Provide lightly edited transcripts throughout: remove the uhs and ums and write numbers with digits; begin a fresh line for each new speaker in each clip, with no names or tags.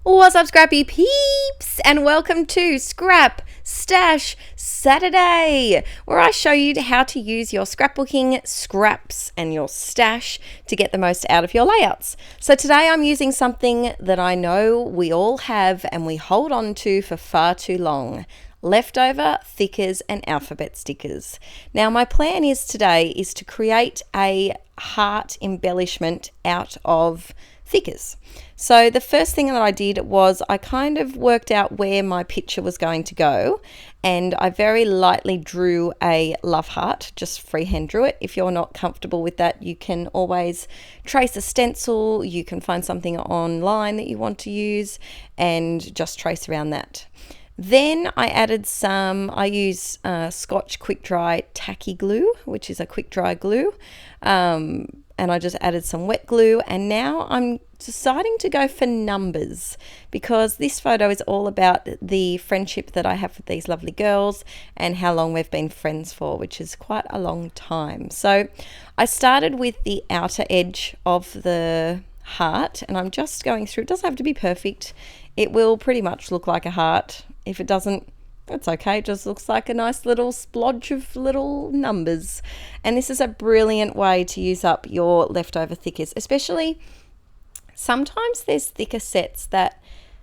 What's up, Scrappy peeps, and welcome to Scrap Stash Saturday, where I show you how to use your scrapbooking scraps and your stash to get the most out of your layouts. So today I'm using something that I know we all have and we hold on to for far too long: leftover thickers and alphabet stickers. Now my plan is today is to create a heart embellishment out of thickers. So the first thing that I did was I kind of worked out where my picture was going to go, and I very lightly drew a love heart, just freehand drew it. If you're not comfortable with that, you can always trace a stencil, you can find something online that you want to use and just trace around that. Then I use Scotch quick dry tacky glue, which is a quick dry glue, and I just added some wet glue, and now I'm deciding to go for numbers because this photo is all about the friendship that I have with these lovely girls and how long we've been friends for, which is quite a long time. So I started with the outer edge of the heart, and I'm just going through. It doesn't have to be perfect. It will pretty much look like a heart. If it doesn't, that's okay. It just looks like a nice little splodge of little numbers. And this is a brilliant way to use up your leftover thickers, especially sometimes there's thicker sets that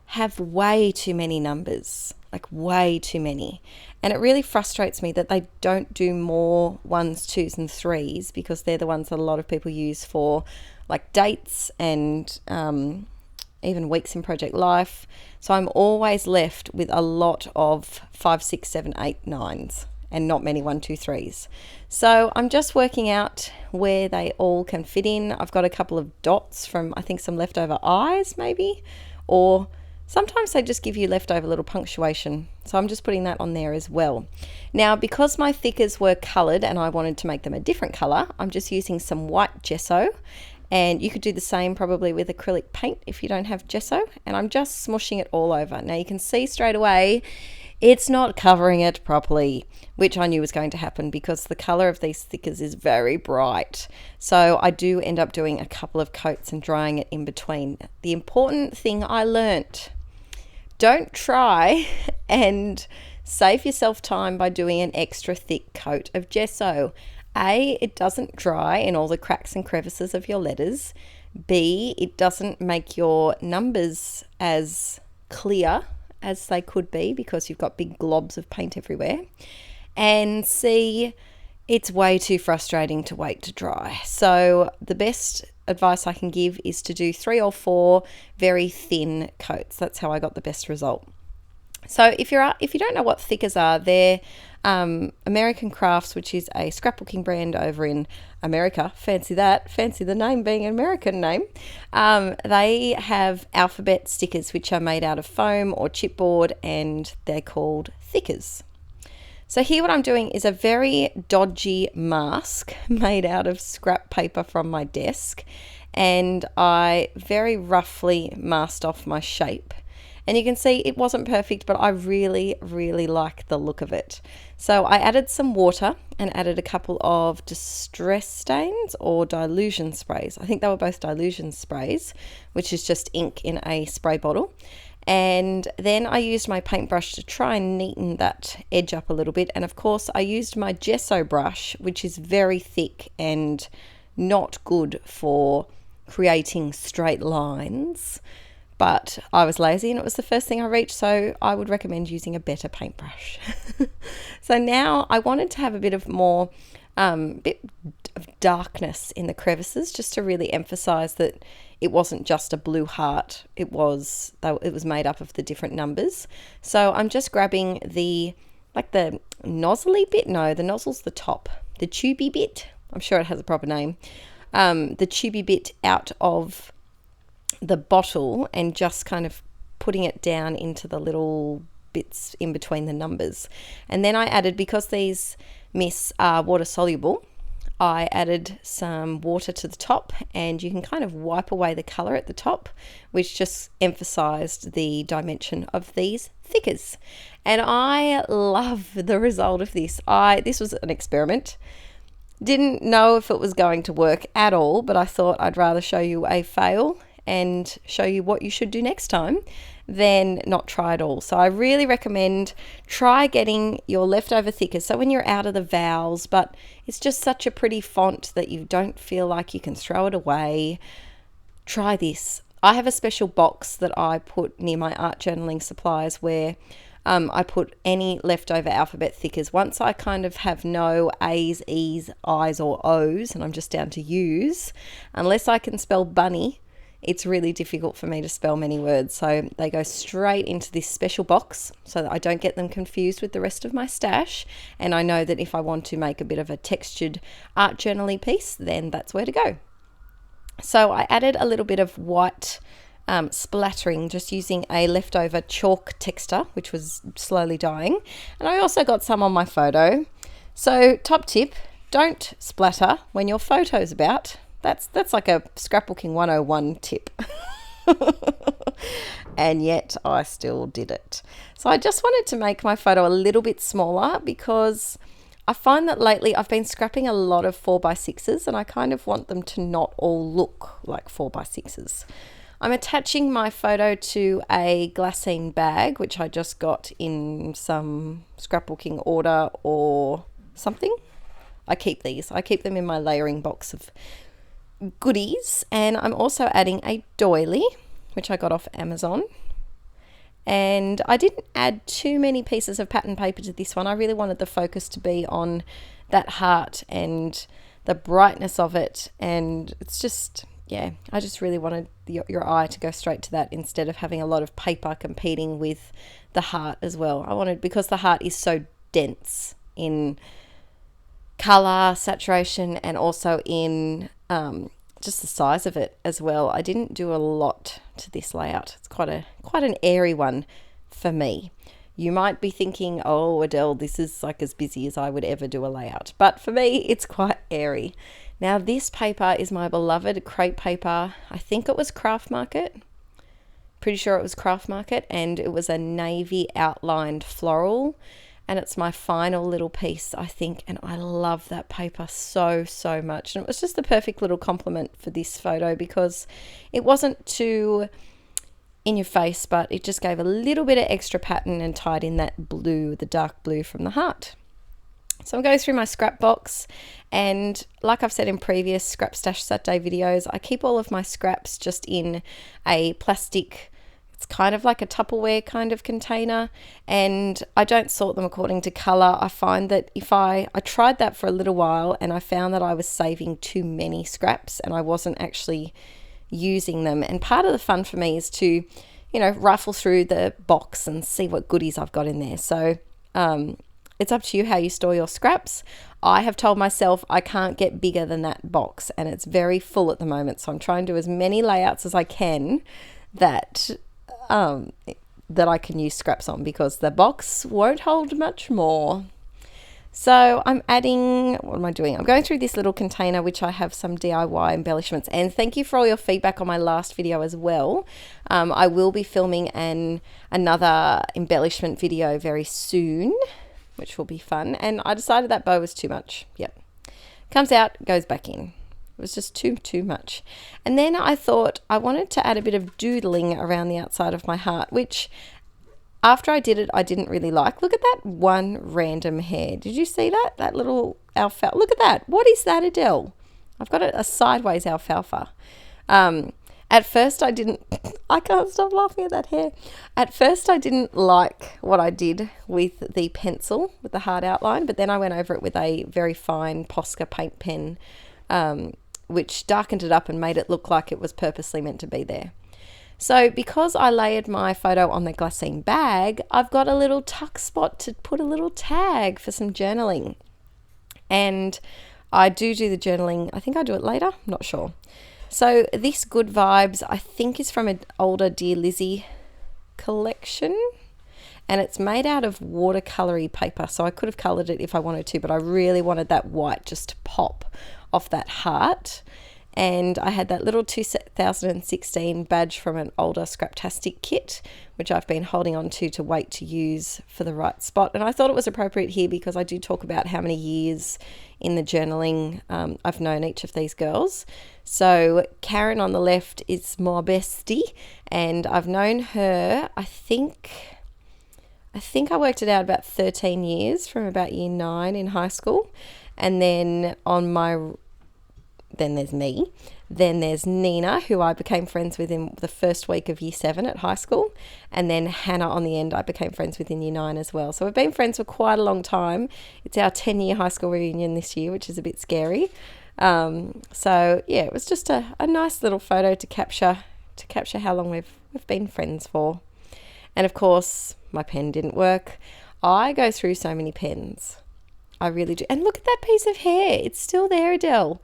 have way too many numbers, like way too many. And it really frustrates me that they don't do more ones, twos and threes, because they're the ones that a lot of people use for like dates and even weeks in project life. So I'm always left with a lot of 5, 6, 7, 8, 9s and not many 1, 2, 3s. So I'm just working out where they all can fit in. I've got a couple of dots from, I think, some leftover eyes maybe, or sometimes they just give you leftover little punctuation. So I'm just putting that on there as well. Now, because my thickers were coloured and I wanted to make them a different colour, I'm just using some white gesso. And you could do the same probably with acrylic paint if you don't have gesso. And I'm just smushing it all over. Now you can see straight away it's not covering it properly, which I knew was going to happen because the colour of these thickers is very bright. So I do end up doing a couple of coats and drying it in between. The important thing I learnt: don't try and save yourself time by doing an extra thick coat of gesso. A, it doesn't dry in all the cracks and crevices of your letters. B, it doesn't make your numbers as clear as they could be because you've got big globs of paint everywhere. And C, it's way too frustrating to wait to dry. So the best advice I can give is to do 3 or 4 very thin coats. That's how I got the best result. So if you don't know what thickers are, they're American Crafts, which is a scrapbooking brand over in America. Fancy that. Fancy the name being an American name. They have alphabet stickers which are made out of foam or chipboard, and they're called thickers. So here what I'm doing is a very dodgy mask made out of scrap paper from my desk, and I very roughly masked off my shape. And you can see it wasn't perfect, but I really, really like the look of it. So I added some water and added a couple of distress stains or dilution sprays. I think they were both dilution sprays, which is just ink in a spray bottle. And then I used my paintbrush to try and neaten that edge up a little bit. And of course I used my gesso brush, which is very thick and not good for creating straight lines. But I was lazy and it was the first thing I reached, so I would recommend using a better paintbrush. So now I wanted to have a bit of more, bit of darkness in the crevices, just to really emphasize that it wasn't just a blue heart. It was made up of the different numbers. So I'm just grabbing the nozzly bit. No, the nozzle's the top. The tubey bit. I'm sure it has a proper name. The tubey bit out of the bottle and just kind of putting it down into the little bits in between the numbers. And then I added, because these mists are water soluble, I added some water to the top, and you can kind of wipe away the colour at the top, which just emphasised the dimension of these thickers. And I love the result of this. This was an experiment. Didn't know if it was going to work at all, but I thought I'd rather show you a fail and show you what you should do next time than not try at all. So I really recommend try getting your leftover thickers. So when you're out of the vowels, but it's just such a pretty font that you don't feel like you can throw it away, try this. I have a special box that I put near my art journaling supplies where I put any leftover alphabet thickers. Once I kind of have no A's, E's, I's or O's and I'm just down to U's, unless I can spell bunny, it's really difficult for me to spell many words. So they go straight into this special box so that I don't get them confused with the rest of my stash. And I know that if I want to make a bit of a textured art journaling piece, then that's where to go. So I added a little bit of white splattering, just using a leftover chalk texture, which was slowly dying. And I also got some on my photo. So top tip, don't splatter when your photo's about. That's like a scrapbooking 101 tip. And yet I still did it. So I just wanted to make my photo a little bit smaller because I find that lately I've been scrapping a lot of 4x6s and I kind of want them to not all look like 4x6s. I'm attaching my photo to a glassine bag, which I just got in some scrapbooking order or something. I keep these. I keep them in my layering box of goodies. And I'm also adding a doily, which I got off Amazon. And I didn't add too many pieces of pattern paper to this one. I really wanted the focus to be on that heart and the brightness of it. And it's just, yeah, I just really wanted your eye to go straight to that instead of having a lot of paper competing with the heart as well. I wanted, because the heart is so dense in color, saturation, and also in just the size of it as well. I didn't do a lot to this layout. It's quite an airy one for me. You might be thinking, oh, Adele, this is like as busy as I would ever do a layout. But for me, it's quite airy. Now, this paper is my beloved crepe paper. I think it was Craft Market. Pretty sure it was Craft Market. And it was a navy outlined floral. And it's my final little piece, I think. And I love that paper so, so much. And it was just the perfect little complement for this photo because it wasn't too in your face, but it just gave a little bit of extra pattern and tied in that blue, the dark blue from the heart. So I'm going through my scrap box, and like I've said in previous Scrap Stash Saturday videos, I keep all of my scraps just in a plastic, it's kind of like a Tupperware kind of container, and I don't sort them according to color. I find that if I tried that for a little while and I found that I was saving too many scraps and I wasn't actually using them. And part of the fun for me is to, you know, rifle through the box and see what goodies I've got in there. So it's up to you how you store your scraps. I have told myself I can't get bigger than that box, and it's very full at the moment. So I'm trying to do as many layouts as I can that that I can use scraps on, because the box won't hold much more. So I'm adding, what am I doing? I'm going through this little container, which I have some DIY embellishments. And thank you for all your feedback on my last video as well. I will be filming another embellishment video very soon, which will be fun. And I decided that bow was too much. Yep. Comes out, goes back in. It was just too much. And then I thought I wanted to add a bit of doodling around the outside of my heart, which after I did it, I didn't really like. Look at that one random hair. Did you see that? That little alfalfa. Look at that. What is that, Adele? I've got a sideways alfalfa. At first I didn't, I can't stop laughing at that hair. At first I didn't like what I did with the pencil, with the hard outline, but then I went over it with a very fine Posca paint pen, which darkened it up and made it look like it was purposely meant to be there. So because I layered my photo on the glassine bag, I've got a little tuck spot to put a little tag for some journaling. And I do the journaling, I think I do it later, not sure. So this Good Vibes, I think, is from an older Dear Lizzie collection. And it's made out of watercolory paper. So I could have coloured it if I wanted to, but I really wanted that white just to pop off that heart. and I had that little 2016 badge from an older Scraptastic kit, which I've been holding on to wait to use for the right spot. And I thought it was appropriate here because I do talk about how many years in the journaling I've known each of these girls. So Karen on the left is my bestie, and I've known her, I think I worked it out about 13 years, from about year 9 in high school. And then then there's me. Then there's Nina, who I became friends with in the first week of year 7 at high school. And then Hannah on the end, I became friends with in year 9 as well. So we've been friends for quite a long time. It's our 10-year high school reunion this year, which is a bit scary. So yeah, it was just a nice little photo to capture how long we've been friends for. And of course, my pen didn't work. I go through so many pens. I really do. And look at that piece of hair. It's still there, Adele.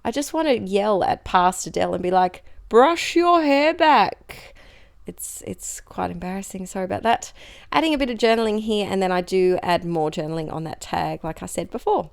I just want to yell at past Adele and be like, brush your hair back. It's quite embarrassing. Sorry about that. Adding a bit of journaling here, and then I do add more journaling on that tag, like I said before.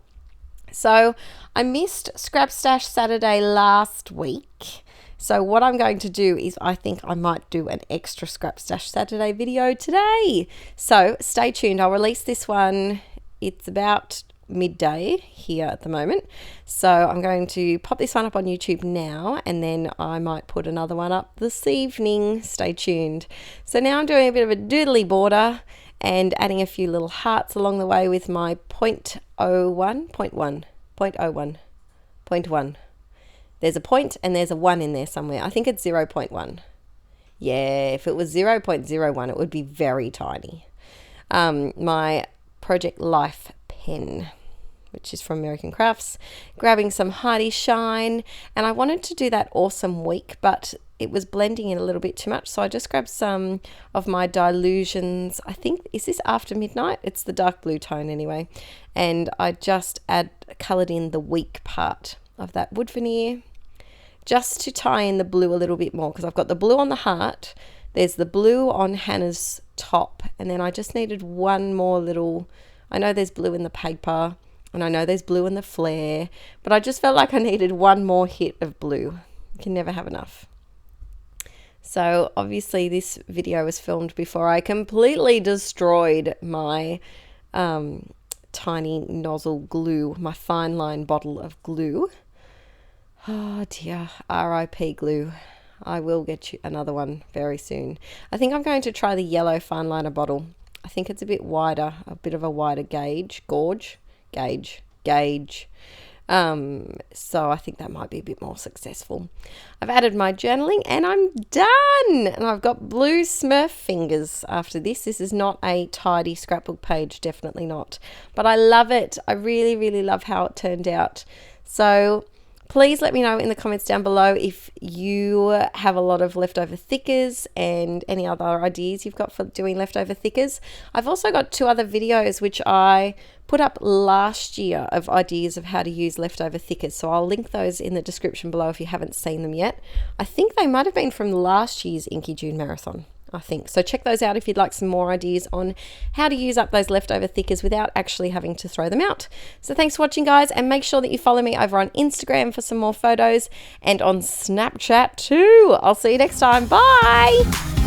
So I missed Scrap Stash Saturday last week. So what I'm going to do is I think I might do an extra Scrap Stash Saturday video today. So stay tuned. I'll release this one. It's about midday here at the moment. So I'm going to pop this one up on YouTube now, and then I might put another one up this evening. Stay tuned. So now I'm doing a bit of a doodly border and adding a few little hearts along the way with my 0.1. There's a point and there's a 1 in there somewhere. I think it's 0.1. Yeah, if it was 0.01, it would be very tiny. My Project Life pen, which is from American Crafts, grabbing some Heidi Shine, and I wanted to do that Awesome Week, but it was blending in a little bit too much, so I just grabbed some of my Dilutions. I think, is this After Midnight? It's the dark blue tone anyway, and I just coloured in the weak part of that wood veneer, just to tie in the blue a little bit more, because I've got the blue on the heart, there's the blue on Hannah's top, and then I just needed one more little, I know there's blue in the paper, and I know there's blue in the flare, but I just felt like I needed one more hit of blue. You can never have enough. So obviously this video was filmed before I completely destroyed my tiny nozzle glue, my fine line bottle of glue. Oh dear, RIP glue. I will get you another one very soon. I think I'm going to try the yellow fine liner bottle. I think it's a bit wider, a bit of a wider gauge. So I think that might be a bit more successful. I've added my journaling and I'm done. And I've got blue Smurf fingers after this. This is not a tidy scrapbook page, definitely not. But I love it. I really, really love how it turned out. So please let me know in the comments down below if you have a lot of leftover thickers and any other ideas you've got for doing leftover thickers. I've also got 2 other videos which I put up last year of ideas of how to use leftover thickers. So I'll link those in the description below if you haven't seen them yet. I think they might have been from last year's Inkie June Marathon, I think. So check those out if you'd like some more ideas on how to use up those leftover thickers without actually having to throw them out. So thanks for watching, guys, and make sure that you follow me over on Instagram for some more photos and on Snapchat too. I'll see you next time. Bye.